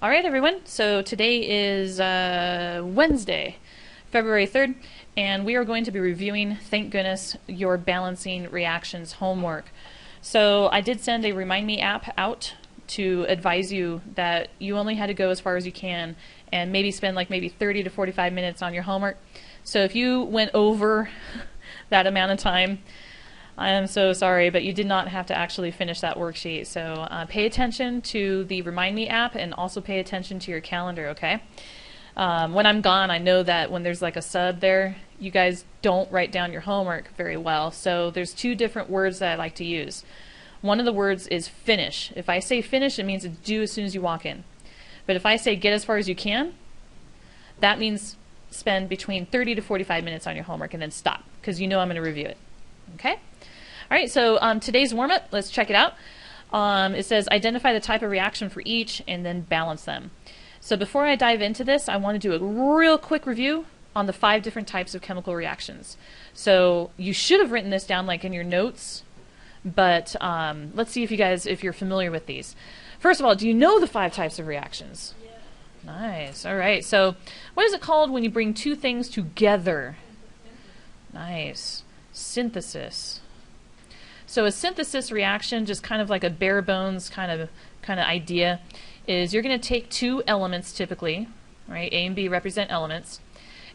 All right, everyone. So today is Wednesday, February 3rd, and we are going to be reviewing, thank goodness, your balancing reactions homework. So I did send a Remind Me app out to advise you that you only had to go as far as you can and maybe spend like maybe 30 to 45 minutes on your homework. So if you went over that amount of time, I am so sorry, but you did not have to actually finish that worksheet. So pay attention to the Remind Me app and also pay attention to your calendar, okay? When I'm gone, I know that when there's like a sub there, you guys don't write down your homework very well. So there's two different words that I like to use. One of the words is finish. If I say finish, it means it's due as soon as you walk in. But if I say get as far as you can, that means spend between 30 to 45 minutes on your homework and then stop, because you know I'm going to review it. Okay? All right, so today's warm-up, let's check it out. It says identify the type of reaction for each and then balance them. So before I dive into this, I want to do a real quick review on the 5 different types of chemical reactions. So you should have written this down like in your notes, but let's see if you're familiar with these. First of all, do you know the 5 types of reactions? Yeah. Nice. All right. So what is it called when you bring two things together? Nice. Synthesis. So a synthesis reaction, just kind of like a bare bones kind of idea, is you're going to take two elements typically, right? A and B represent elements,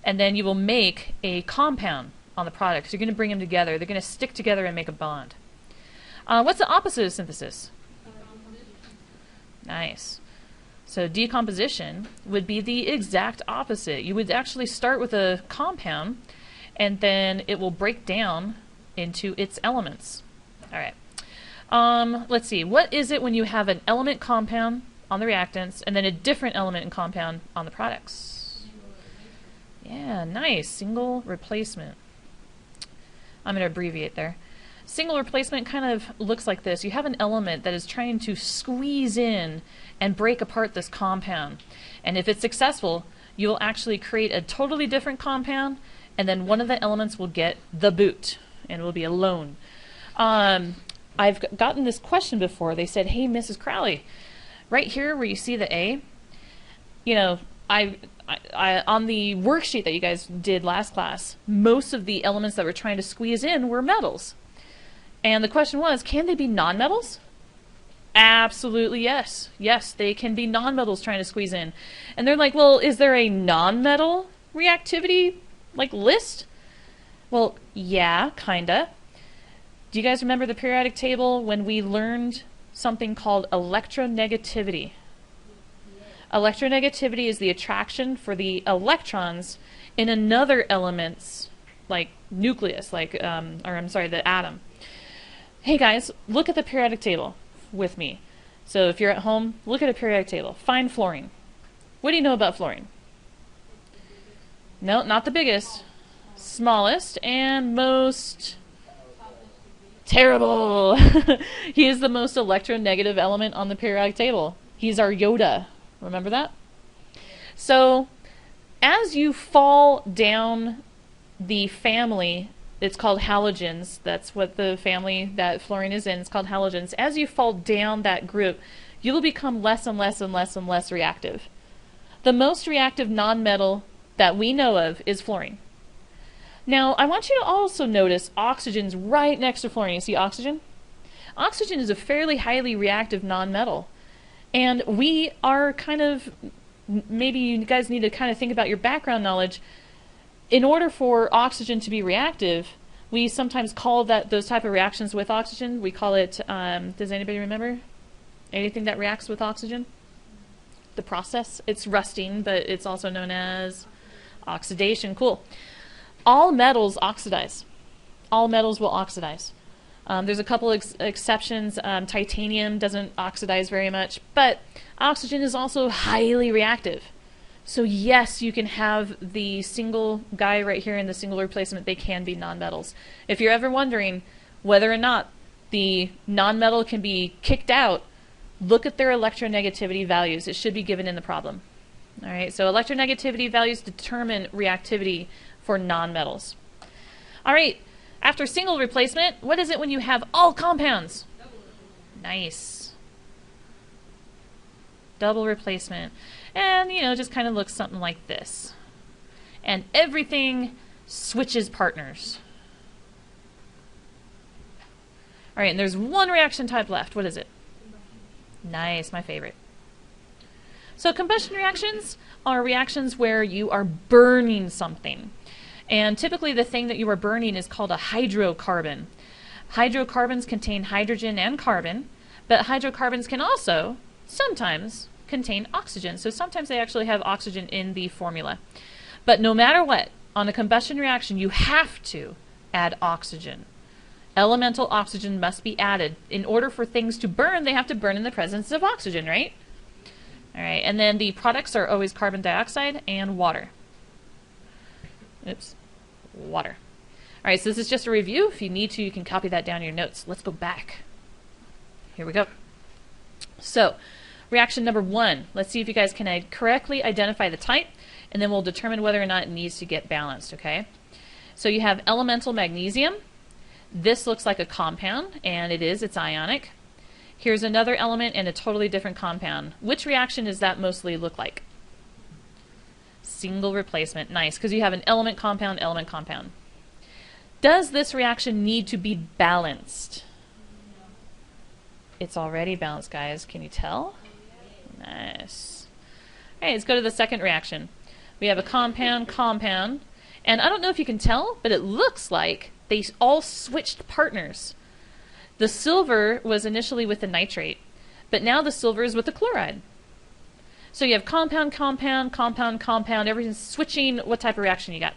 and then you will make a compound on the product. So you're going to bring them together. They're going to stick together and make a bond. What's the opposite of synthesis? Nice. So decomposition would be the exact opposite. You would actually start with a compound, and then it will break down into its elements. All right. Let's see. What is it when you have an element compound on the reactants and then a different element and compound on the products? Yeah, nice. Single replacement. I'm going to abbreviate there. Single replacement kind of looks like this. You have an element that is trying to squeeze in and break apart this compound. And if it's successful, you'll actually create a totally different compound, and then one of the elements will get the boot, and it will be alone. I've gotten this question before. They said, hey, Mrs. Crowley, right here where you see the A, you know, I on the worksheet that you guys did last class, most of the elements that we're trying to squeeze in were metals. And the question was, can they be nonmetals? Absolutely yes. Yes, they can be nonmetals trying to squeeze in. And they're like, well, is there a nonmetal reactivity like list? Well, yeah, kinda. Do you guys remember the periodic table when we learned something called electronegativity? Electronegativity is the attraction for the electrons in another element's like nucleus, the atom. Hey guys, look at the periodic table with me. So if you're at home, look at a periodic table. Find fluorine. What do you know about fluorine? No, not the biggest. Smallest and most terrible. He is the most electronegative element on the periodic table. He's our Yoda. Remember that? So as you fall down the family, it's called halogens. That's what the family that fluorine is in. It's called halogens. As you fall down that group, you will become less and less and less and less reactive. The most reactive nonmetal that we know of is fluorine. Now, I want you to also notice oxygen's right next to fluorine. You see oxygen? Oxygen is a fairly highly reactive nonmetal. And we are kind of, maybe you guys need to kind of think about your background knowledge. In order for oxygen to be reactive, we sometimes call those type of reactions with oxygen, we call it, does anybody remember? Anything that reacts with oxygen? The process? It's rusting, but it's also known as oxidation. Cool. All metals oxidize. All metals will oxidize. There's a couple exceptions. Titanium doesn't oxidize very much, but oxygen is also highly reactive. So yes, you can have the single guy right here in the single replacement. They can be nonmetals. If you're ever wondering whether or not the nonmetal can be kicked out, look at their electronegativity values. It should be given in the problem. All right, so electronegativity values determine reactivity for nonmetals. All right, after single replacement, what is it when you have all compounds? Nice. double replacement. And, you know, just kind of looks something like this. And everything switches partners. All right, and there's one reaction type left. What is it? Nice, my favorite. So combustion reactions are reactions where you are burning something. And typically the thing that you are burning is called a hydrocarbon. Hydrocarbons contain hydrogen and carbon, but hydrocarbons can also sometimes contain oxygen. So sometimes they actually have oxygen in the formula. But no matter what, on a combustion reaction, you have to add oxygen. Elemental oxygen must be added. In order for things to burn, they have to burn in the presence of oxygen, right? All right, and then the products are always carbon dioxide and water. Oops, water. All right, so this is just a review. If you need to, you can copy that down in your notes. Let's go back. Here we go. So, reaction number 1. Let's see if you guys can correctly identify the type, and then we'll determine whether or not it needs to get balanced, okay? So you have elemental magnesium. This looks like a compound, and it is. It's ionic. Here's another element and a totally different compound. Which reaction does that mostly look like? Single replacement. Nice, because you have an element compound, element compound. Does this reaction need to be balanced? It's already balanced, guys. Can you tell? Nice. All right, let's go to the second reaction. We have a compound, compound, and I don't know if you can tell, but it looks like they all switched partners. The silver was initially with the nitrate, but now the silver is with the chloride. So you have compound, compound, compound, compound, everything's switching. What type of reaction you got?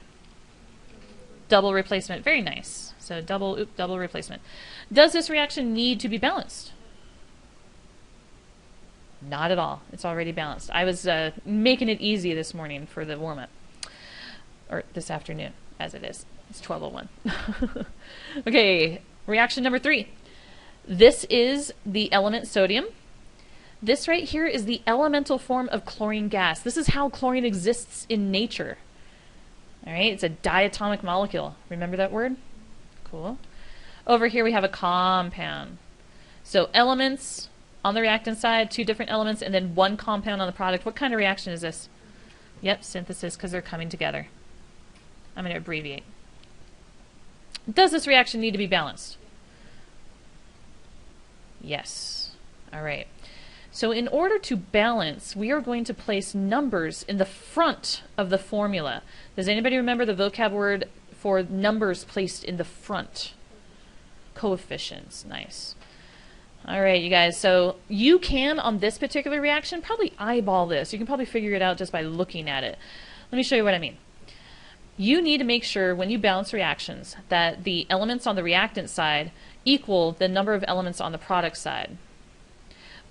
Double replacement. Very nice. So double replacement. Does this reaction need to be balanced? Not at all. It's already balanced. I was making it easy this morning for the warm-up. Or this afternoon, as it is. It's 12:01. Okay, reaction number 3. This is the element sodium. This right here is the elemental form of chlorine gas. This is how chlorine exists in nature. All right, it's a diatomic molecule. Remember that word? Cool. Over here we have a compound. So elements on the reactant side, 2 different elements, and then 1 compound on the product. What kind of reaction is this? Yep, synthesis, because they're coming together. I'm going to abbreviate. Does this reaction need to be balanced? Yes. All right. So in order to balance, we are going to place numbers in the front of the formula. Does anybody remember the vocab word for numbers placed in the front? Coefficients. Nice. All right, you guys. So you can, on this particular reaction, probably eyeball this. You can probably figure it out just by looking at it. Let me show you what I mean. You need to make sure when you balance reactions that the elements on the reactant side equal the number of elements on the product side.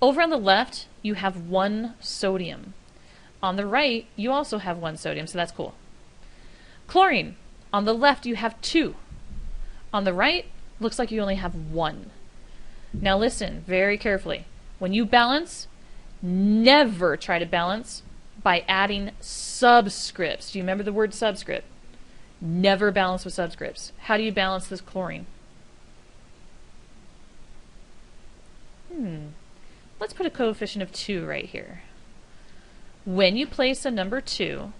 Over on the left, you have 1 sodium. On the right, you also have 1 sodium, so that's cool. Chlorine, on the left, you have 2. On the right, looks like you only have 1. Now listen very carefully. When you balance, never try to balance by adding subscripts. Do you remember the word subscript? Never balance with subscripts. How do you balance this chlorine? Let's put a coefficient of 2 right here. When you place a number 2,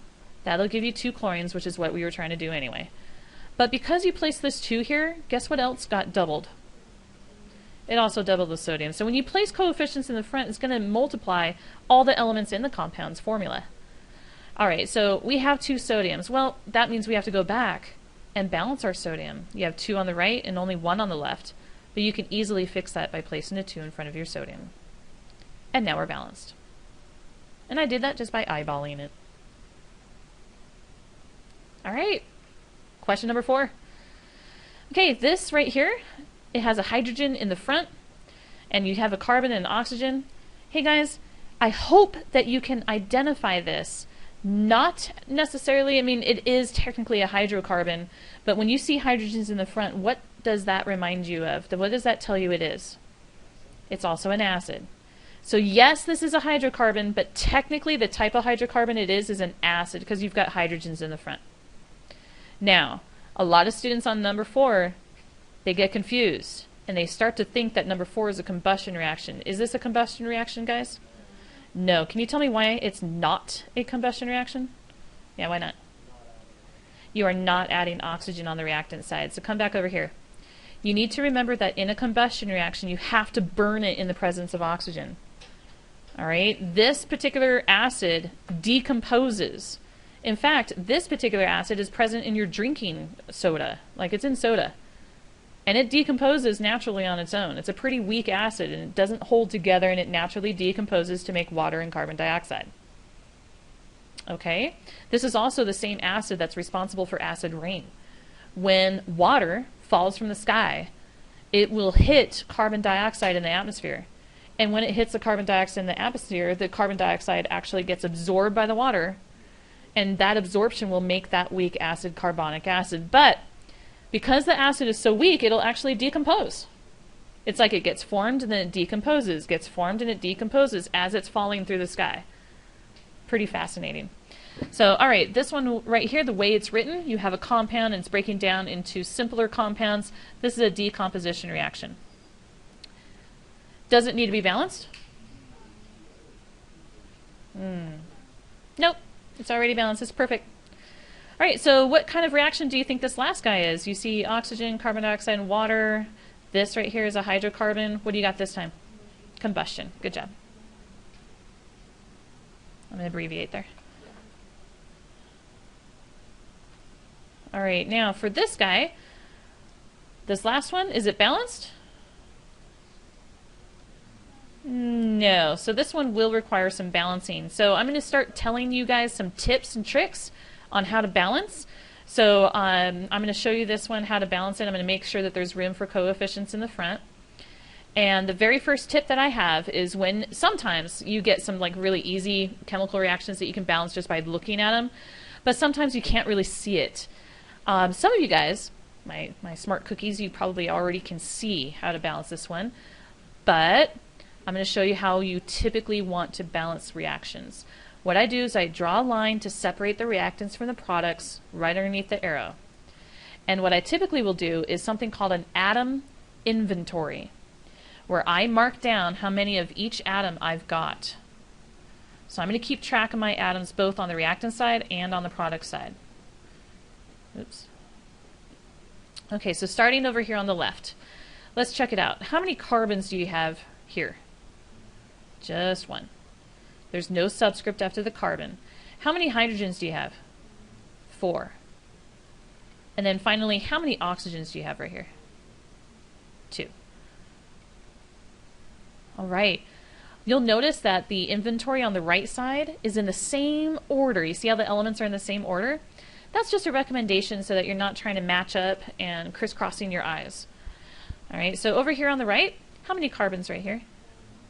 that'll give you 2 chlorines, which is what we were trying to do anyway. But because you placed this 2 here, guess what else got doubled? It also doubled the sodium. So when you place coefficients in the front, it's going to multiply all the elements in the compound's formula. All right, so we have 2 sodiums. Well, that means we have to go back and balance our sodium. You have 2 on the right and only 1 on the left. But you can easily fix that by placing a 2 in front of your sodium. And now we're balanced. And I did that just by eyeballing it. All right, question number 4. Okay, this right here, it has a hydrogen in the front, and you have a carbon and an oxygen. Hey guys, I hope that you can identify this. Not necessarily, I mean, it is technically a hydrocarbon, but when you see hydrogens in the front, what does that remind you of? What does that tell you it is? It's also an acid. So yes, this is a hydrocarbon, but technically the type of hydrocarbon it is an acid because you've got hydrogens in the front. Now, a lot of students on number 4, they get confused and they start to think that number 4 is a combustion reaction. Is this a combustion reaction, guys? No. Can you tell me why it's not a combustion reaction? Yeah, why not? You are not adding oxygen on the reactant side. So come back over here. You need to remember that in a combustion reaction, you have to burn it in the presence of oxygen. All right? This particular acid decomposes. In fact, this particular acid is present in your drinking soda, like it's in soda. And it decomposes naturally on its own. It's a pretty weak acid, and it doesn't hold together, and it naturally decomposes to make water and carbon dioxide. Okay? This is also the same acid that's responsible for acid rain. When water falls from the sky, it will hit carbon dioxide in the atmosphere. And when it hits the carbon dioxide in the atmosphere, the carbon dioxide actually gets absorbed by the water, and that absorption will make that weak acid carbonic acid. But because the acid is so weak, it'll actually decompose. It's like it gets formed and then it decomposes, gets formed and it decomposes as it's falling through the sky. Pretty fascinating. So, all right, this one right here, the way it's written, you have a compound and it's breaking down into simpler compounds. This is a decomposition reaction. Does it need to be balanced? Nope, it's already balanced. It's perfect. All right, so what kind of reaction do you think this last guy is? You see oxygen, carbon dioxide, and water. This right here is a hydrocarbon. What do you got this time? Combustion. Good job. I'm going to abbreviate there. All right, now for this guy, this last one, is it balanced? No. So this one will require some balancing. So I'm going to start telling you guys some tips and tricks on how to balance. So I'm going to show you this one, how to balance it. I'm going to make sure that there's room for coefficients in the front. And the very first tip that I have is when sometimes you get some like really easy chemical reactions that you can balance just by looking at them, but sometimes you can't really see it. Some of you guys, my smart cookies, you probably already can see how to balance this one, but I'm going to show you how you typically want to balance reactions. What I do is I draw a line to separate the reactants from the products right underneath the arrow. And what I typically will do is something called an atom inventory, where I mark down how many of each atom I've got. So I'm going to keep track of my atoms both on the reactant side and on the product side. Oops. Okay, so starting over here on the left, let's check it out. How many carbons do you have here? Just one. There's no subscript after the carbon. How many hydrogens do you have? 4. And then finally, how many oxygens do you have right here? 2. All right. You'll notice that the inventory on the right side is in the same order. You see how the elements are in the same order? That's just a recommendation so that you're not trying to match up and crisscrossing your eyes. All right, so over here on the right, how many carbons right here?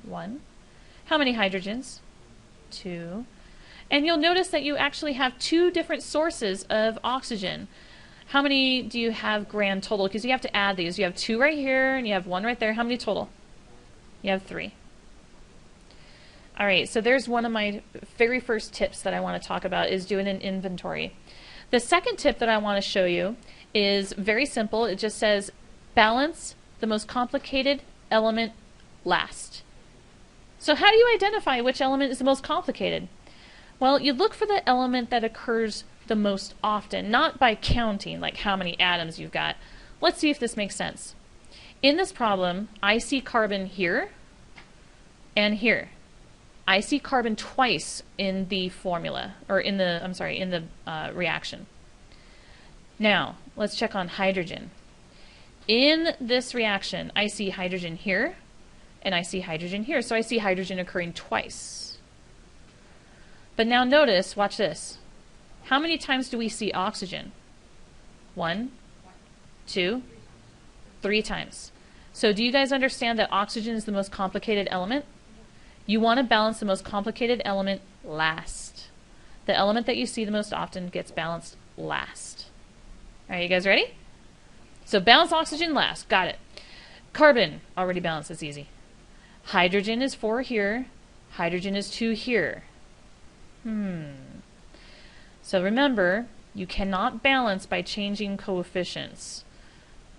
1. How many hydrogens? 2. And you'll notice that you actually have 2 different sources of oxygen. How many do you have grand total? Because you have to add these. You have 2 right here and you have 1 right there. How many total? You have 3. All right, so there's one of my very first tips that I want to talk about is doing an inventory. The second tip that I want to show you is very simple. It just says balance the most complicated element last. So how do you identify which element is the most complicated? Well, you look for the element that occurs the most often, not by counting like how many atoms you've got. Let's see if this makes sense. In this problem, I see carbon here and here. I see carbon twice in the formula, or in the, I'm sorry, in the reaction. Now, let's check on hydrogen. In this reaction, I see hydrogen here, and I see hydrogen here. So I see hydrogen occurring twice. But now notice, watch this. How many times do we see oxygen? 1, 2, 3 times. So do you guys understand that oxygen is the most complicated element? You want to balance the most complicated element last. The element that you see the most often gets balanced last. All right, you guys ready? So balance oxygen last. Got it. Carbon, already balanced. That's easy. Hydrogen is 4 here. Hydrogen is 2 here. So remember, you cannot balance by changing coefficients.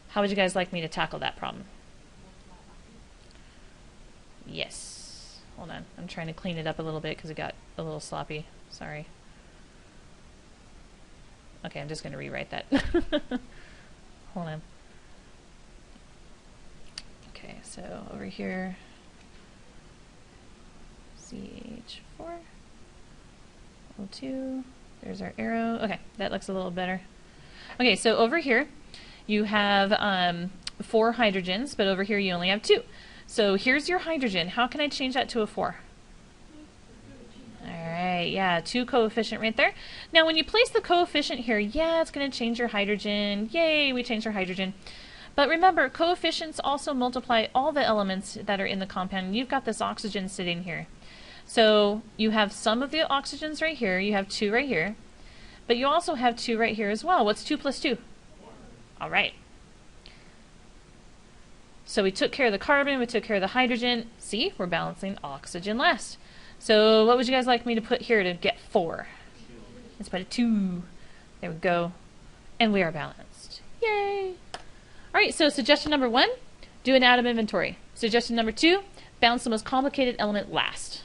How would you guys like me to tackle that problem? Yes. Hold on. I'm trying to clean it up a little bit because it got a little sloppy. Sorry. Okay, I'm just going to rewrite that. Hold on. Okay, so over here, CH4, O2, there's our arrow. Okay, that looks a little better. Okay, so over here, you have 4 hydrogens, but over here you only have 2. So here's your hydrogen. How can I change that to a 4? Alright, yeah, 2 coefficient right there. Now when you place the coefficient here, yeah, it's going to change your hydrogen. Yay, we changed our hydrogen. But remember, coefficients also multiply all the elements that are in the compound. You've got this oxygen sitting here. So you have some of the oxygens right here, you have 2 right here, but you also have 2 right here as well. What's 2 plus 2? Alright. So we took care of the carbon, we took care of the hydrogen. See, we're balancing oxygen last. So what would you guys like me to put here to get 4? Let's put a 2. There we go. And we are balanced. Yay! Alright, so suggestion number 1, do an atom inventory. Suggestion number 2, balance the most complicated element last.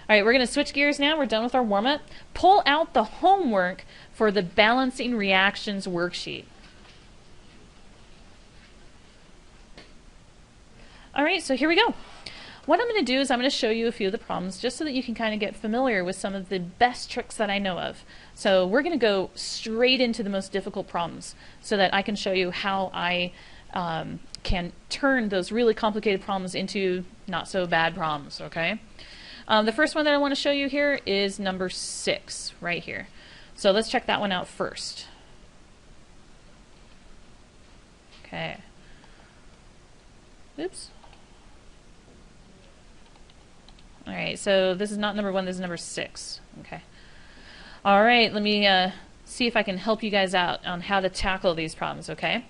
Alright, we're going to switch gears now. We're done with our warm-up. Pull out the homework for the balancing reactions worksheet. Alright, so here we go. What I'm going to do is I'm going to show you a few of the problems just so that you can kind of get familiar with some of the best tricks that I know of. So we're going to go straight into the most difficult problems so that I can show you how I can turn those really complicated problems into not so bad problems, okay? The first one that I want to show you here is number 6 right here. So let's check that one out first. Okay. Oops. Alright, so this is not number 1, this is number 6. Okay. Alright, let me see if I can help you guys out on how to tackle these problems, okay?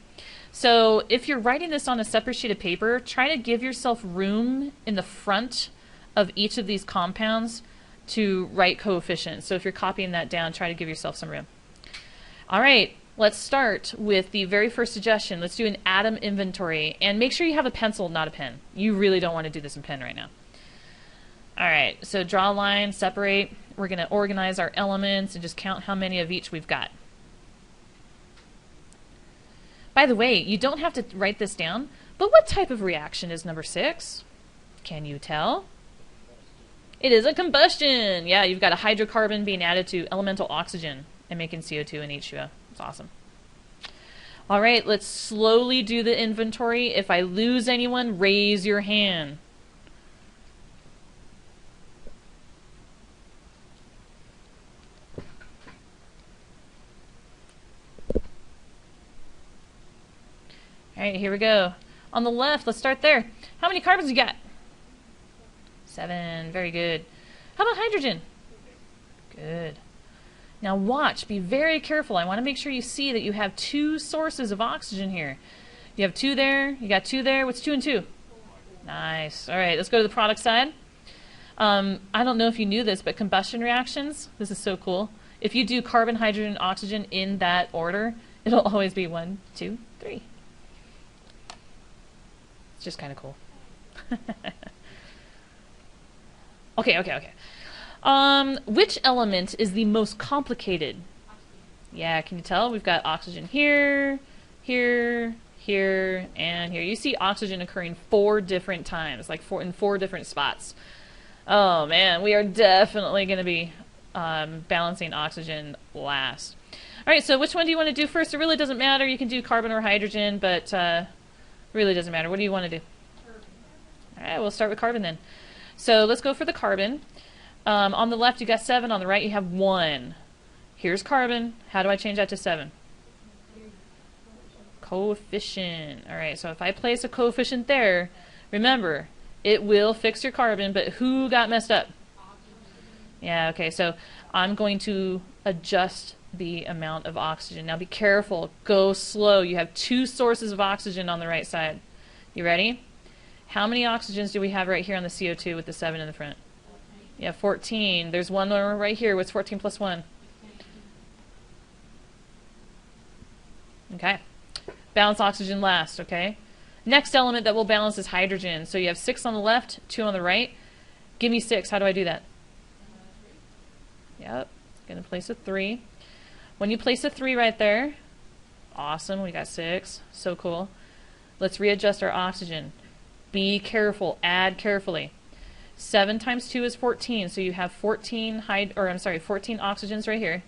So if you're writing this on a separate sheet of paper, try to give yourself room in the front of each of these compounds to write coefficients. So if you're copying that down, try to give yourself some room. Alright, let's start with the very first suggestion. Let's do an atom inventory. And make sure you have a pencil, not a pen. You really don't want to do this in pen right now. Alright, so draw a line, separate. We're going to organize our elements and just count how many of each we've got. By the way, you don't have to write this down, but what type of reaction is number 6? Can you tell? It is a combustion! Yeah, you've got a hydrocarbon being added to elemental oxygen and making CO2 and H2O. It's awesome. Alright, let's slowly do the inventory. If I lose anyone, raise your hand. Alright, here we go. On the left, let's start there. How many carbons you got? 7. Very good. How about hydrogen? Good. Now watch. Be very careful. I want to make sure you see that you have 2 sources of oxygen here. You have 2 there. You got 2 there. What's 2 and 2? Nice. Alright, let's go to the product side. I don't know if you knew this, but combustion reactions, this is so cool. If you do carbon, hydrogen, oxygen in that order, it'll always be 1, 2, 3. It's just kind of cool. Okay. Which element is the most complicated? Yeah, can you tell? We've got oxygen here, here, here, and here. You see oxygen occurring 4 different times, like in 4 different spots. Oh man, we are definitely going to be balancing oxygen last. Alright, so which one do you want to do first? It really doesn't matter. You can do carbon or hydrogen, but really doesn't matter. What do you want to do? Alright, we'll start with carbon then. So let's go for the carbon. On the left you got 7, on the right you have 1. Here's carbon. How do I change that to 7? Coefficient. Alright, so if I place a coefficient there, remember, it will fix your carbon, but who got messed up? Yeah, okay, so I'm going to adjust the amount of oxygen. Now be careful. Go slow. You have 2 sources of oxygen on the right side. You ready? How many oxygens do we have right here on the CO2 with the 7 in the front? Yeah, 14. There's one more right here. What's 14 plus 1? Okay. Balance oxygen last, okay? Next element that will balance is hydrogen. So you have 6 on the left, 2 on the right. Give me 6. How do I do that? Yep. Going to place a 3. When you place a 3 right there, awesome. We got 6. So cool. Let's readjust our oxygen. Be careful. Add carefully. 7 times 2 is 14. So you have 14 oxygens right here.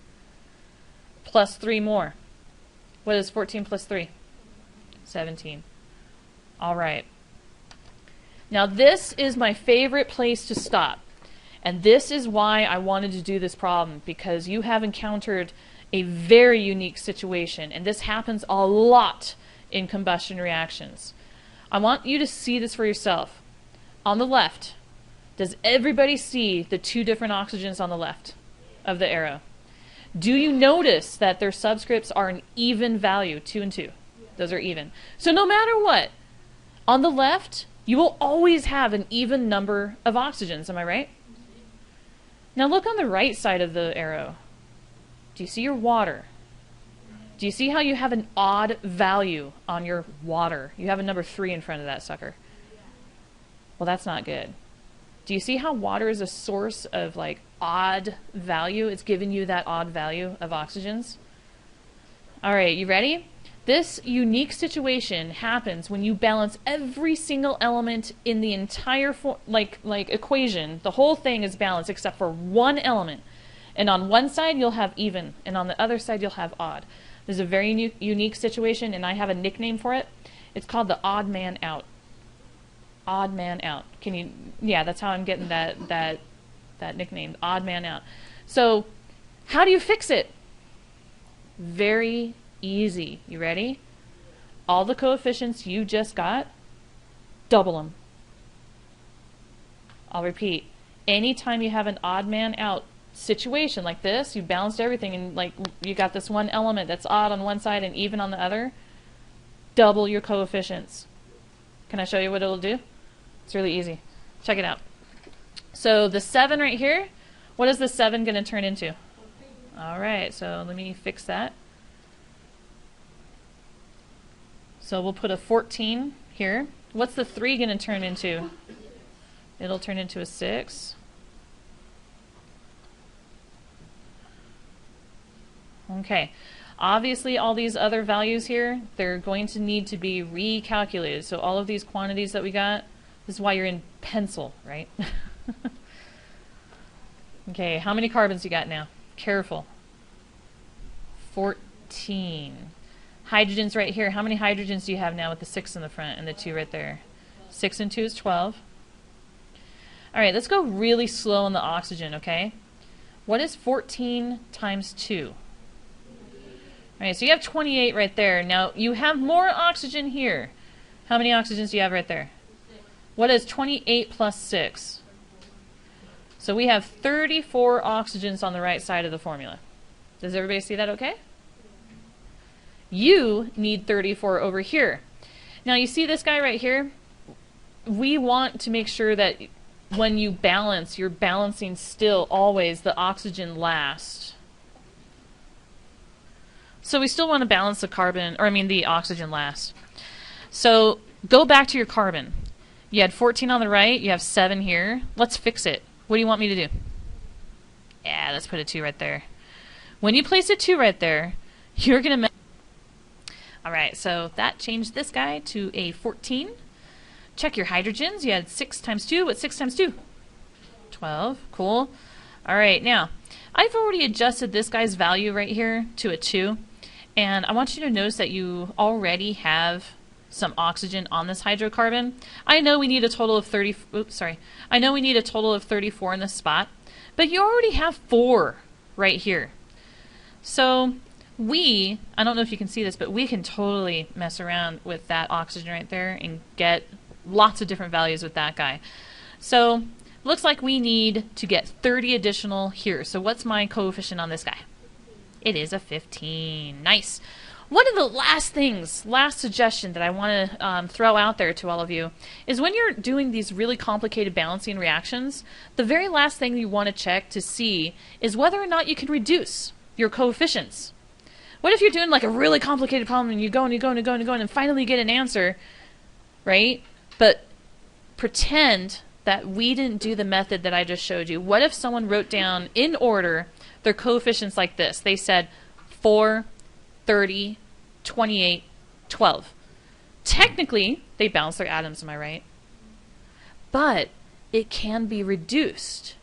Plus 3 more. What is 14 plus 3? 17. All right. Now this is my favorite place to stop. And this is why I wanted to do this problem, because you have encountered a very unique situation, and this happens a lot in combustion reactions. I want you to see this for yourself. On the left, does everybody see the 2 different oxygens on the left of the arrow? Do you notice that their subscripts are an even value, 2 and 2? Those are even. So no matter what, on the left, you will always have an even number of oxygens, am I right? Now look on the right side of the arrow. Do you see your water? Do you see how you have an odd value on your water? You have a number 3 in front of that sucker. Well, that's not good. Do you see how water is a source of like odd value? It's giving you that odd value of oxygens. All right, you ready? This unique situation happens when you balance every single element in the entire equation. The whole thing is balanced except for one element. And on one side you'll have even, and on the other side you'll have odd. This is a very unique situation, and I have a nickname for it. It's called the odd man out. Odd man out. Can you? Yeah, that's how I'm getting that nickname, odd man out. So, how do you fix it? Very easy. You ready? All the coefficients you just got, double them. I'll repeat. Anytime you have an odd man out situation like this, you balanced everything, and like you got this one element that's odd on one side and even on the other, double your coefficients. Can I show you what it'll do? It's really easy. Check it out. So the 7 right here, what is the 7 going to turn into? All right, so let me fix that. So we'll put a 14 here. What's the 3 going to turn into? It'll turn into a 6. Okay. Obviously, all these other values here, they're going to need to be recalculated. So all of these quantities that we got, this is why you're in pencil, right? Okay, how many carbons you got now? Careful. 14. Hydrogens right here. How many hydrogens do you have now with the 6 in the front and the 2 right there? 6 and 2 is 12. All right, let's go really slow on the oxygen, okay? What is 14 times 2? All right, so you have 28 right there. Now, you have more oxygen here. How many oxygens do you have right there? What is 28 plus 6? So we have 34 oxygens on the right side of the formula. Does everybody see that okay? You need 34 over here. Now, you see this guy right here? We want to make sure that when you balance, you're balancing still always the oxygen last. So we still want to balance the carbon, or I mean the oxygen last. So go back to your carbon. You had 14 on the right, you have 7 here. Let's fix it. What do you want me to do? Yeah, let's put a 2 right there. When you place a 2 right there, you're going to... Alright, so that changed this guy to a 14. Check your hydrogens. You had 6 times 2. What's 6 times 2? 12. Cool. Alright, now, I've already adjusted this guy's value right here to a 2. And I want you to notice that you already have some oxygen on this hydrocarbon. I know we need a total of 30. Oops, sorry. I know we need a total of 34 in this spot, but you already have 4 right here. So I don't know if you can see this, but we can totally mess around with that oxygen right there and get lots of different values with that guy. So looks like we need to get 30 additional here. So what's my coefficient on this guy? It is a 15. Nice. One of the last suggestion that I want to throw out there to all of you is when you're doing these really complicated balancing reactions, the very last thing you want to check to see is whether or not you can reduce your coefficients. What if you're doing like a really complicated problem and you go and you go and finally get an answer, right? But pretend that we didn't do the method that I just showed you? What if someone wrote down in order their coefficients like this? They said 4, 30, 28, 12. Technically, they balance their atoms, am I right? But it can be reduced.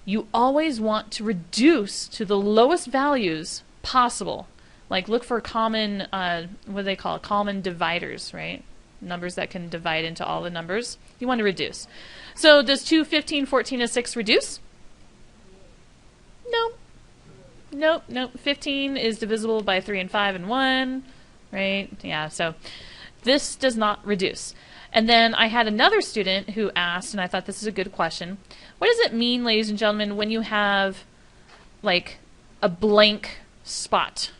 You always want to reduce to the lowest values possible. Like look for common, what do they call it? Common dividers, right? Numbers that can divide into all the numbers. You want to reduce. So does 2, 15, 14, and 6 reduce? No. Nope, nope. 15 is divisible by 3 and 5 and 1, right? Yeah, so this does not reduce. And then I had another student who asked, and I thought this is a good question, what does it mean, ladies and gentlemen, when you have like a blank spot?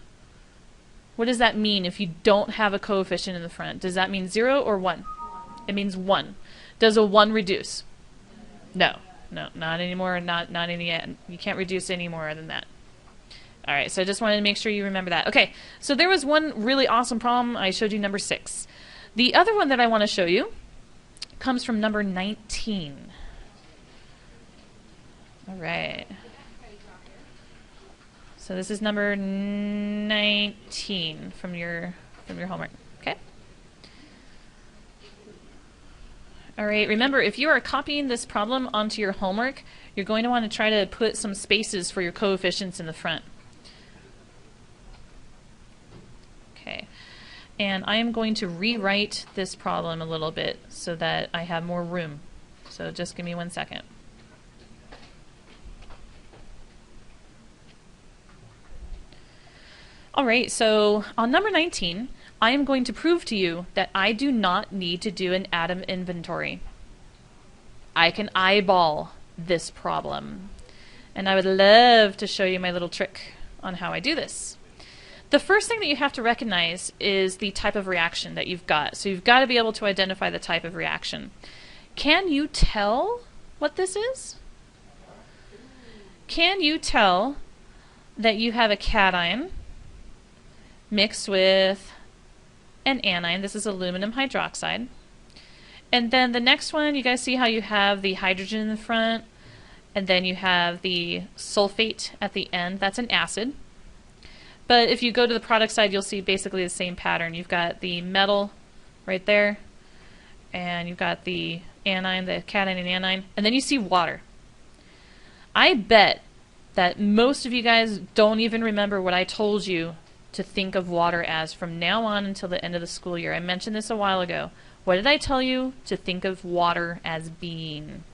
What does that mean if you don't have a coefficient in the front? Does that mean 0 or 1? It means 1. Does a 1 reduce? No, no, not anymore. Not any. You can't reduce any more than that. All right, so I just wanted to make sure you remember that. Okay, so there was one really awesome problem. I showed you number 6. The other one that I want to show you comes from number 19. All right. So this is number 19 from your homework. Okay. All right. Remember, if you are copying this problem onto your homework, you're going to want to try to put some spaces for your coefficients in the front. Okay. And I am going to rewrite this problem a little bit so that I have more room. So just give me 1 second. All right, so on number 19, I am going to prove to you that I do not need to do an atom inventory. I can eyeball this problem. And I would love to show you my little trick on how I do this. The first thing that you have to recognize is the type of reaction that you've got. So you've got to be able to identify the type of reaction. Can you tell what this is? Can you tell that you have a cation mixed with an anion? This is aluminum hydroxide. And then the next one, you guys see how you have the hydrogen in the front, and then you have the sulfate at the end. That's an acid. But if you go to the product side, you'll see basically the same pattern. You've got the metal right there, and you've got the anion, the cation and anion, and then you see water. I bet that most of you guys don't even remember what I told you to think of water as from now on until the end of the school year. I mentioned this a while ago. What did I tell you to think of water as being?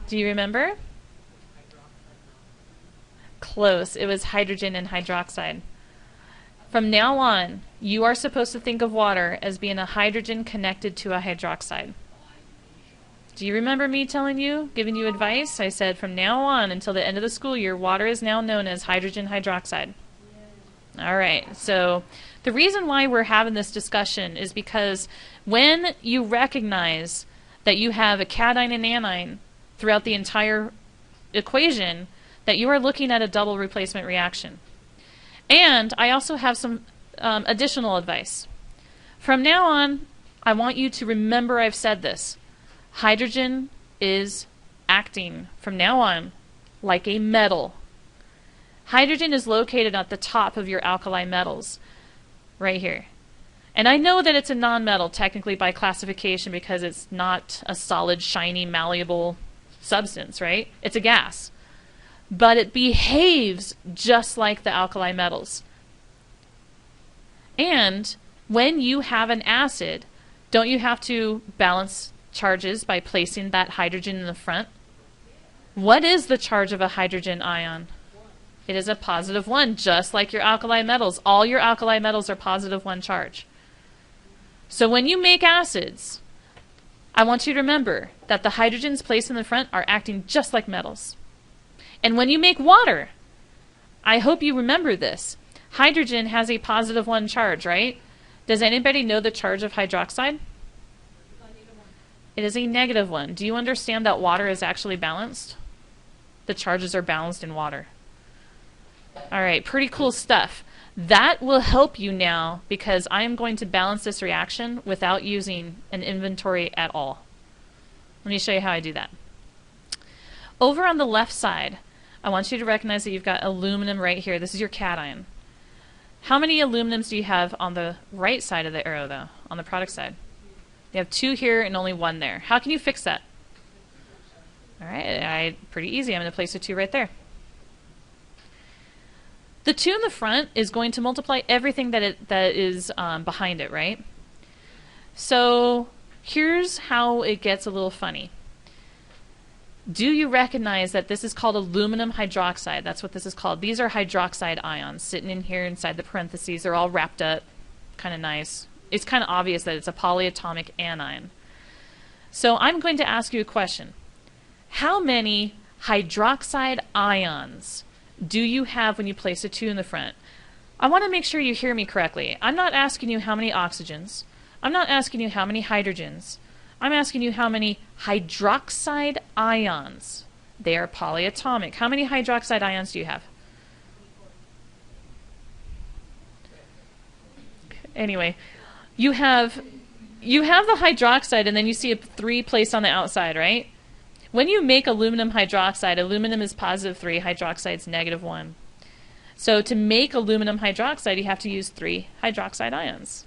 Do you remember? Close. It was hydrogen and hydroxide. From now on, you are supposed to think of water as being a hydrogen connected to a hydroxide. Do you remember me telling you, giving you advice? I said from now on until the end of the school year, water is now known as hydrogen hydroxide. All right, so the reason why we're having this discussion is because when you recognize that you have a cation and anion throughout the entire equation, that you are looking at a double replacement reaction. And I also have some additional advice. From now on, I want you to remember I've said this. Hydrogen is acting from now on like a metal. Hydrogen is located at the top of your alkali metals, right here. And I know that it's a nonmetal technically by classification because it's not a solid, shiny, malleable substance, right? It's a gas. But it behaves just like the alkali metals. And when you have an acid, don't you have to balance charges by placing that hydrogen in the front? What is the charge of a hydrogen ion? It is a positive 1, just like your alkali metals. All your alkali metals are positive 1 charge. So when you make acids, I want you to remember that the hydrogens placed in the front are acting just like metals. And when you make water, I hope you remember this. Hydrogen has a positive 1 charge, right? Does anybody know the charge of hydroxide? It is a negative 1. Do you understand that water is actually balanced? The charges are balanced in water. All right, pretty cool stuff. That will help you now because I am going to balance this reaction without using an inventory at all. Let me show you how I do that. Over on the left side, I want you to recognize that you've got aluminum right here. This is your cation. How many aluminums do you have on the right side of the arrow, though, on the product side? You have 2 here and only 1 there. How can you fix that? All right, pretty easy. I'm going to place a 2 right there. The 2 in the front is going to multiply everything that is behind it, right? So here's how it gets a little funny. Do you recognize that this is called aluminum hydroxide? That's what this is called. These are hydroxide ions sitting in here inside the parentheses. They're all wrapped up. Kind of nice. It's kind of obvious that it's a polyatomic anion. So I'm going to ask you a question. How many hydroxide ions do you have when you place a 2 in the front? I want to make sure you hear me correctly. I'm not asking you how many oxygens. I'm not asking you how many hydrogens. I'm asking you how many hydroxide ions. They are polyatomic. How many hydroxide ions do you have? Anyway, you have the hydroxide and then you see a 3 placed on the outside, right? When you make aluminum hydroxide, aluminum is +3, hydroxide is -1. So to make aluminum hydroxide, you have to use 3 hydroxide ions.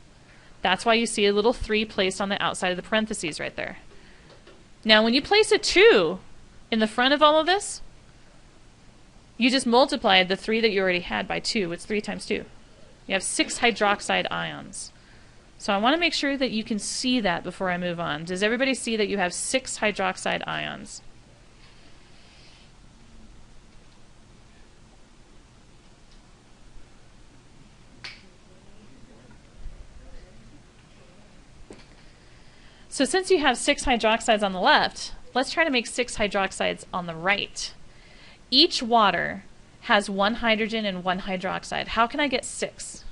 That's why you see a little 3 placed on the outside of the parentheses right there. Now, when you place a 2 in the front of all of this, you just multiplied the 3 that you already had by 2. It's 3 times 2. You have 6 hydroxide ions. So I want to make sure that you can see that before I move on. Does everybody see that you have 6 hydroxide ions? So since you have 6 hydroxides on the left, let's try to make 6 hydroxides on the right. Each water has 1 hydrogen and 1 hydroxide. How can I get 6?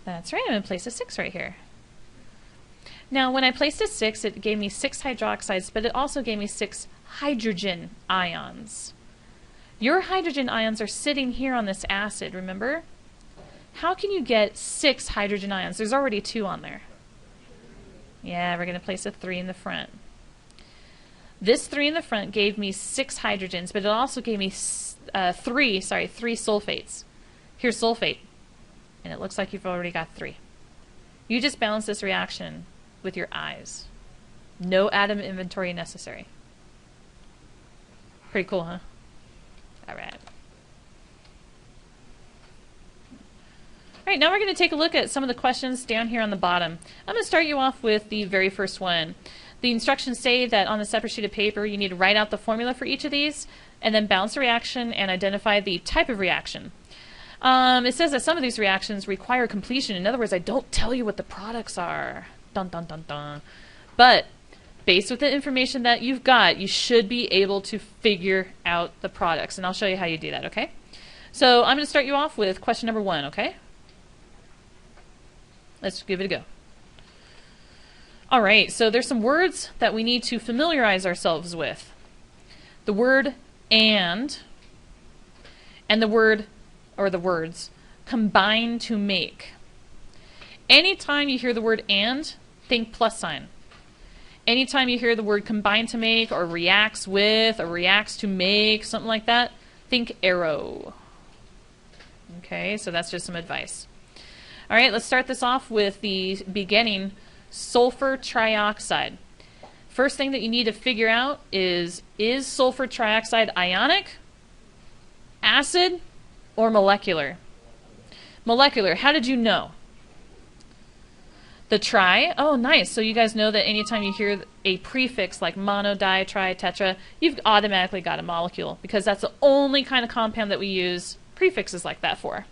That's right, I'm going to place a 6 right here. Now when I placed a 6, it gave me 6 hydroxides, but it also gave me 6 hydrogen ions. Your hydrogen ions are sitting here on this acid, remember? How can you get 6 hydrogen ions? There's already 2 on there. Yeah, we're going to place a 3 in the front. This 3 in the front gave me 6 hydrogens, but it also gave me 3 sulfates. Here's sulfate, and it looks like you've already got 3. You just balance this reaction with your eyes. No atom inventory necessary. Pretty cool, huh? All right. All right, now we're going to take a look at some of the questions down here on the bottom. I'm going to start you off with the very first one. The instructions say that on a separate sheet of paper you need to write out the formula for each of these and then balance the reaction and identify the type of reaction. It says that some of these reactions require completion. In other words, I don't tell you what the products are. Dun, dun, dun, dun. But based with the information that you've got, you should be able to figure out the products. And I'll show you how you do that, okay? So I'm going to start you off with question number 1, okay? Let's give it a go. All right, so there's some words that we need to familiarize ourselves with. The word and the word, or the words, combine to make. Anytime you hear the word and, think plus sign. Anytime you hear the word combine to make, or reacts with, or reacts to make, something like that, think arrow. Okay, so that's just some advice. All right, let's start this off with the beginning, sulfur trioxide. First thing that you need to figure out is sulfur trioxide ionic, acid, or molecular? Molecular, how did you know? The tri, oh nice, so you guys know that anytime you hear a prefix like mono, di, tri, tetra, you've automatically got a molecule because that's the only kind of compound that we use prefixes like that for.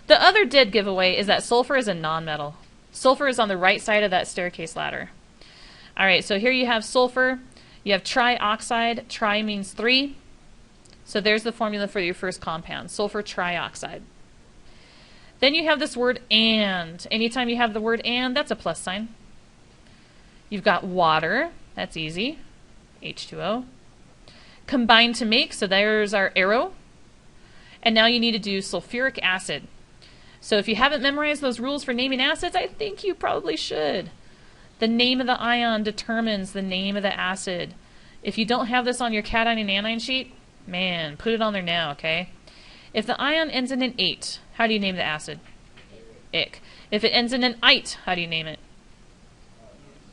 The other dead giveaway is that sulfur is a nonmetal. Sulfur is on the right side of that staircase ladder. All right, so here you have sulfur. You have trioxide. Tri means 3. So there's the formula for your first compound, sulfur trioxide. Then you have this word and. Anytime you have the word and, that's a plus sign. You've got water. That's easy. H2O. Combine to make, so there's our arrow. And now you need to do sulfuric acid. So if you haven't memorized those rules for naming acids, I think you probably should. The name of the ion determines the name of the acid. If you don't have this on your cation and anion sheet, man, put it on there now, okay? If the ion ends in an 8, how do you name the acid? Ick. If it ends in an ite, how do you name it?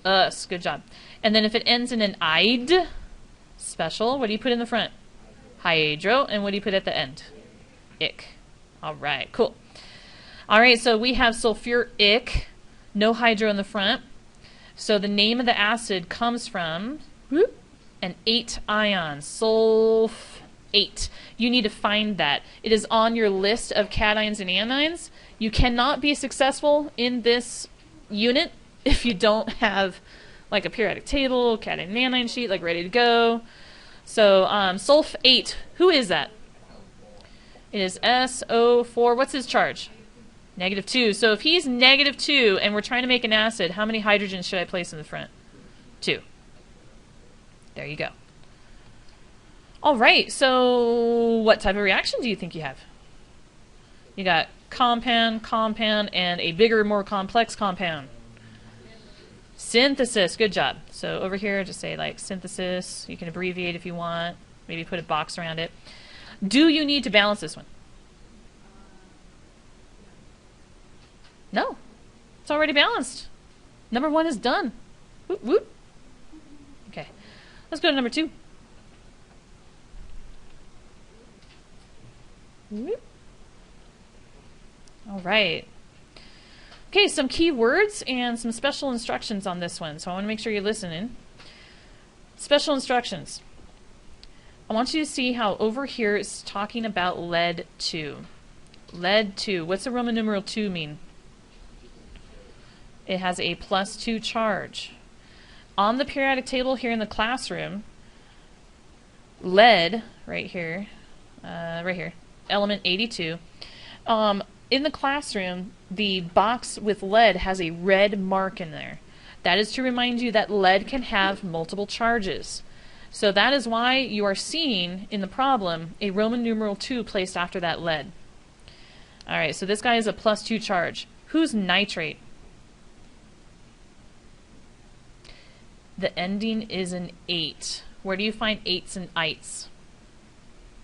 Us. Good job. And then if it ends in an ide, special, what do you put in the front? Hydro. And what do you put at the end? Ick. All right, cool. All right, so we have sulfuric, no hydro in the front. So the name of the acid comes from an 8 ion, sulf8. You need to find that. It is on your list of cations and anions. You cannot be successful in this unit if you don't have like a periodic table, cation and anion sheet, like ready to go. So sulf8, who is that? It is SO4. What's his charge? -2. So if he's -2 and we're trying to make an acid, how many hydrogens should I place in the front? 2. There you go. All right, so what type of reaction do you think you have? You got compound, and a bigger, more complex compound. Synthesis, good job. So over here, just say like synthesis. You can abbreviate if you want. Maybe put a box around it. Do you need to balance this one? No. It's already balanced. Number 1 is done. Woot, woot. Okay. Let's go to number 2. Whoop. All right. Okay, some key words and some special instructions on this one. So I want to make sure you're listening. Special instructions. I want you to see how over here it's talking about lead 2. Lead 2. What's the Roman numeral 2 mean? It has a +2 charge. On the periodic table here in the classroom, lead, right here, element 82. In the classroom, the box with lead has a red mark in there. That is to remind you that lead can have multiple charges. So that is why you are seeing in the problem a Roman numeral 2 placed after that lead. All right, so this guy is a +2 charge. Who's nitrate? The ending is an 8. Where do you find 8s and ites?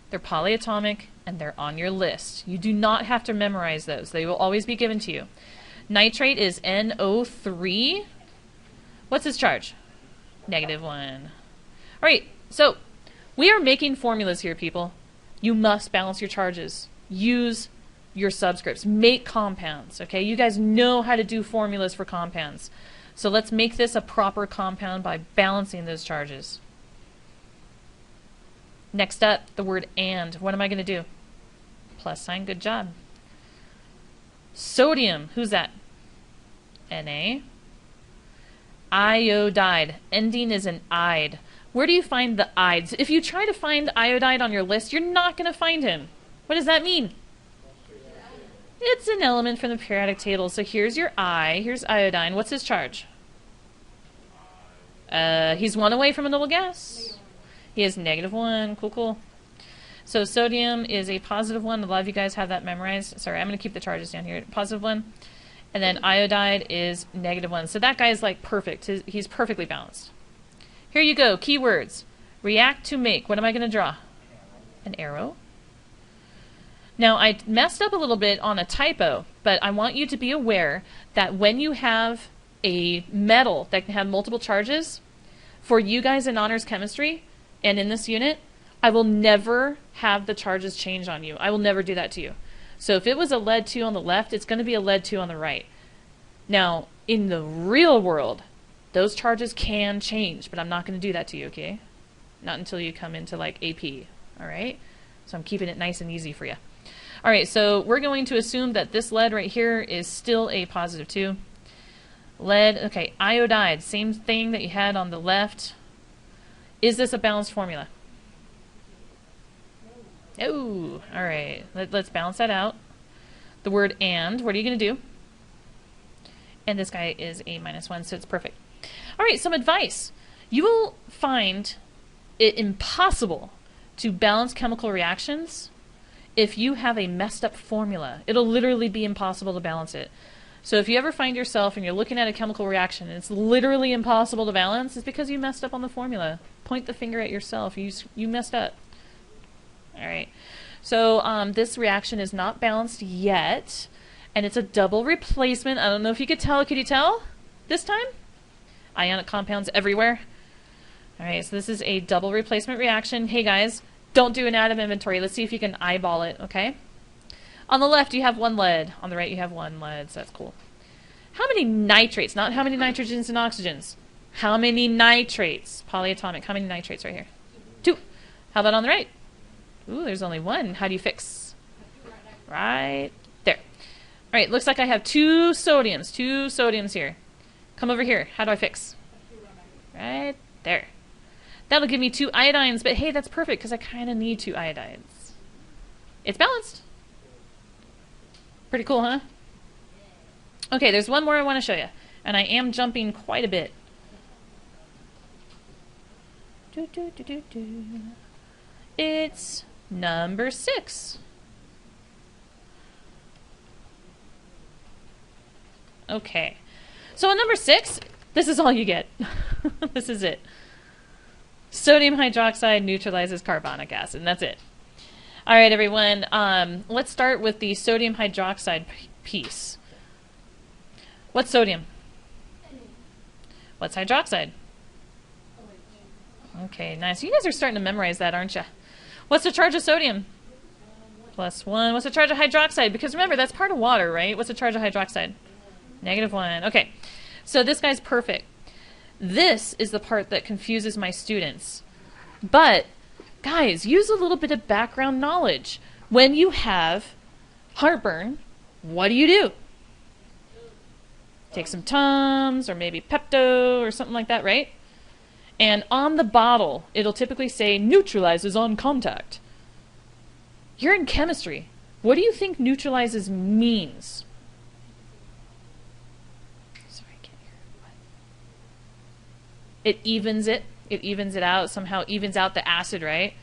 They're polyatomic and they're on your list. You do not have to memorize those. They will always be given to you. Nitrate is NO3. What's its charge? -1. All right, so we are making formulas here, people. You must balance your charges. Use your subscripts. Make compounds, okay? You guys know how to do formulas for compounds. So let's make this a proper compound by balancing those charges. Next up, the word and. What am I going to do? +, good job. Sodium, who's that? Na. Iodide, ending is an ide. Where do you find the ides? If you try to find iodide on your list, you're not going to find him. What does that mean? It's an element from the periodic table. So here's your I, here's iodine. What's his charge? He's 1 away from a noble gas. He is -1. Cool, cool. So sodium is a +1. A lot of you guys have that memorized. Sorry, I'm going to keep the charges down here. +1. And then iodide is -1. So that guy is like perfect. He's perfectly balanced. Here you go. Keywords. React to make. What am I going to draw? An arrow. Now, I messed up a little bit on a typo, but I want you to be aware that when you have a metal that can have multiple charges, for you guys in honors chemistry and in this unit, I will never have the charges change on you. I will never do that to you. So if it was a lead 2 on the left, it's going to be a lead 2 on the right. Now, in the real world, those charges can change, but I'm not going to do that to you, okay? Not until you come into like AP, all right? So I'm keeping it nice and easy for you. All right, so we're going to assume that this lead right here is still a +2. Lead, okay, iodide, same thing that you had on the left. Is this a balanced formula? Oh, all right, let's balance that out. The word and, what are you going to do? And this guy is a -1, so it's perfect. All right, some advice. You will find it impossible to balance chemical reactions if you have a messed up formula. It'll literally be impossible to balance it. So if you ever find yourself and you're looking at a chemical reaction and it's literally impossible to balance, it's because you messed up on the formula. Point the finger at yourself. You messed up. All right. So this reaction is not balanced yet, and it's a double replacement. I don't know if you could tell. Could you tell this time? Ionic compounds everywhere. All right, so this is a double replacement reaction. Hey guys, don't do an atom inventory. Let's see if you can eyeball it, okay? On the left, you have 1 lead. On the right, you have 1 lead, so that's cool. How many nitrates? Not how many nitrogens and oxygens. How many nitrates? Polyatomic. How many nitrates right here? 2. How about on the right? Ooh, there's only 1. How do you fix? Right there. All right, looks like I have 2 sodiums. 2 sodiums here. Come over here. How do I fix? Right there. That'll give me 2 iodines, but hey, that's perfect because I kind of need 2 iodides. It's balanced. Pretty cool, huh? Okay, there's one more I want to show you, and I am jumping quite a bit. It's number 6. Okay, so on number 6, this is all you get. This is it. Sodium hydroxide neutralizes carbonic acid, and that's it. All right, everyone, let's start with the sodium hydroxide piece. What's sodium? What's hydroxide? Okay, nice. You guys are starting to memorize that, aren't you? What's the charge of sodium? +1. What's the charge of hydroxide? Because remember, that's part of water, right? What's the charge of hydroxide? -1. Okay, so this guy's perfect. This is the part that confuses my students. But, guys, use a little bit of background knowledge. When you have heartburn, what do? Take some Tums or maybe Pepto or something like that, right? And on the bottle, it'll typically say neutralizes on contact. You're in chemistry. What do you think neutralizes means? Sorry, I can't hear. What? It evens it. It evens it out. Somehow evens out the acid, right?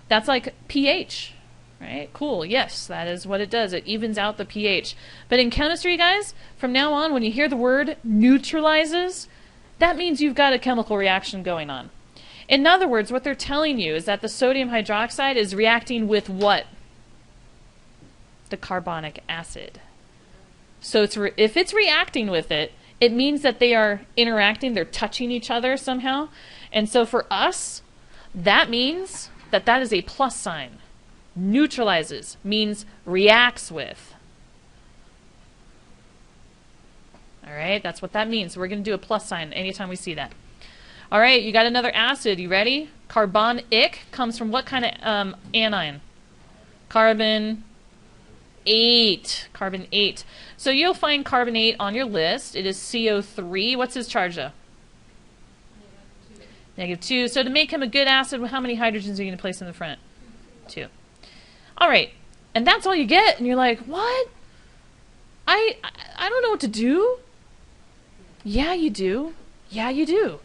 That's like pH, right? Cool. Yes, that is what it does. It evens out the pH. But in chemistry, guys, from now on, when you hear the word neutralizes, that means you've got a chemical reaction going on. In other words, what they're telling you is that the sodium hydroxide is reacting with what? The carbonic acid. So if it's reacting with it, it means that they are interacting, they're touching each other somehow. And so for us, that means that that is a plus sign. Neutralizes means reacts with. All right, that's what that means. So we're going to do a plus sign anytime we see that. All right, you got another acid. You ready? Carbonic comes from what kind of anion? Carbon 8. Carbon 8. So you'll find carbon 8 on your list. It is CO3. What's his charge though? -2. So to make him a good acid, how many hydrogens are you going to place in the front? 2. All right, and that's all you get. And you're like, what? I don't know what to do. Yeah, you do. Yeah, you do.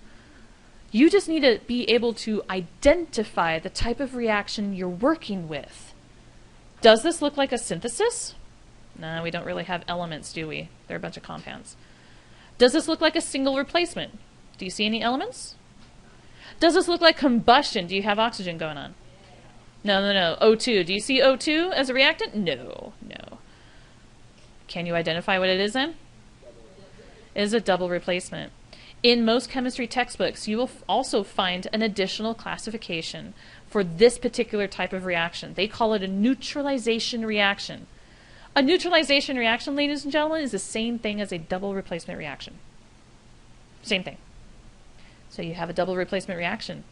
You just need to be able to identify the type of reaction you're working with. Does this look like a synthesis? No, we don't really have elements, do we? They're a bunch of compounds. Does this look like a single replacement? Do you see any elements? Does this look like combustion? Do you have oxygen going on? No. O2. Do you see O2 as a reactant? No. Can you identify what it is then? It is a double replacement. In most chemistry textbooks, you will also find an additional classification for this particular type of reaction. They call it a neutralization reaction. A neutralization reaction, ladies and gentlemen, is the same thing as a double replacement reaction. Same thing. So you have a double replacement reaction.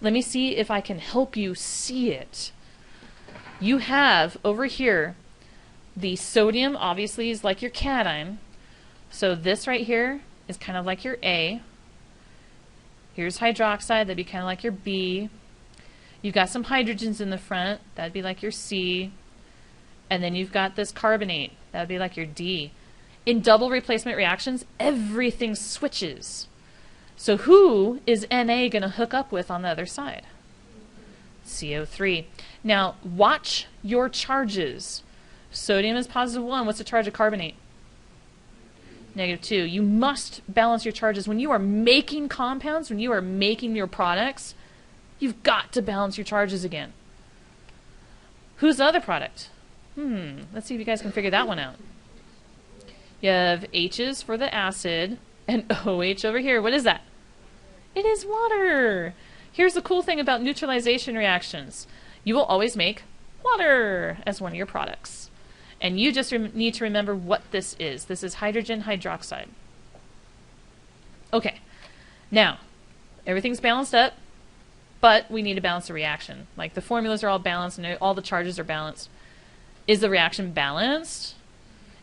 Let me see if I can help you see it. You have over here, the sodium obviously is like your cation. So this right here is kind of like your A. Here's hydroxide, that'd be kind of like your B. You've got some hydrogens in the front, that'd be like your C. And then you've got this carbonate, that'd be like your D. In double replacement reactions, everything switches. So who is Na going to hook up with on the other side? CO3. Now, watch your charges. Sodium is +1. What's the charge of carbonate? -2. You must balance your charges. When you are making compounds, when you are making your products, you've got to balance your charges again. Who's the other product? Let's see if you guys can figure that one out. You have H's for the acid and OH over here. What is that? It is water. Here's the cool thing about neutralization reactions. You will always make water as one of your products. And you just need to remember what this is. This is hydrogen hydroxide. Okay. Now, everything's balanced up, but we need to balance the reaction. Like the formulas are all balanced and all the charges are balanced. Is the reaction balanced?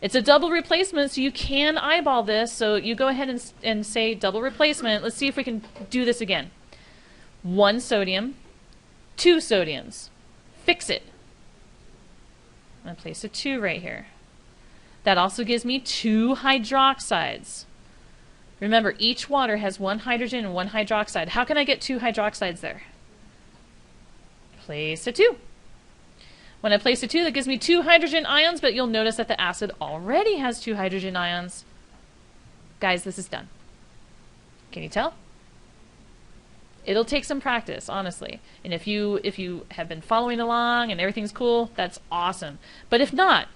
It's a double replacement, so you can eyeball this. So you go ahead and say double replacement. Let's see if we can do this again. 1 sodium, 2 sodiums. Fix it. I'm going to place a 2 right here. That also gives me 2 hydroxides. Remember, each water has 1 hydrogen and 1 hydroxide. How can I get 2 hydroxides there? Place a 2. When I place a 2, that gives me 2 hydrogen ions, but you'll notice that the acid already has 2 hydrogen ions. Guys, this is done. Can you tell? It'll take some practice, honestly. And if you have been following along and everything's cool, that's awesome. But if not,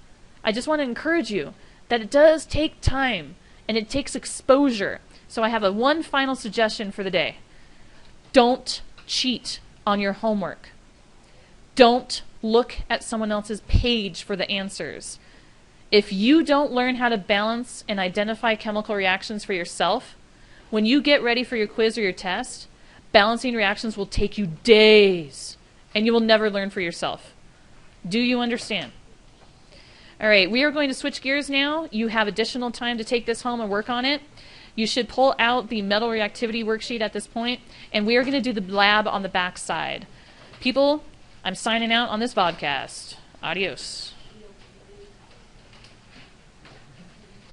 I just want to encourage you that it does take time and it takes exposure. So I have one final suggestion for the day. Don't cheat on your homework. Don't look at someone else's page for the answers. If you don't learn how to balance and identify chemical reactions for yourself, when you get ready for your quiz or your test, balancing reactions will take you days, and you will never learn for yourself. Do you understand? All right, we are going to switch gears now. You have additional time to take this home and work on it. You should pull out the metal reactivity worksheet at this point, and we are going to do the lab on the back side. People, I'm signing out on this vodcast. Adios.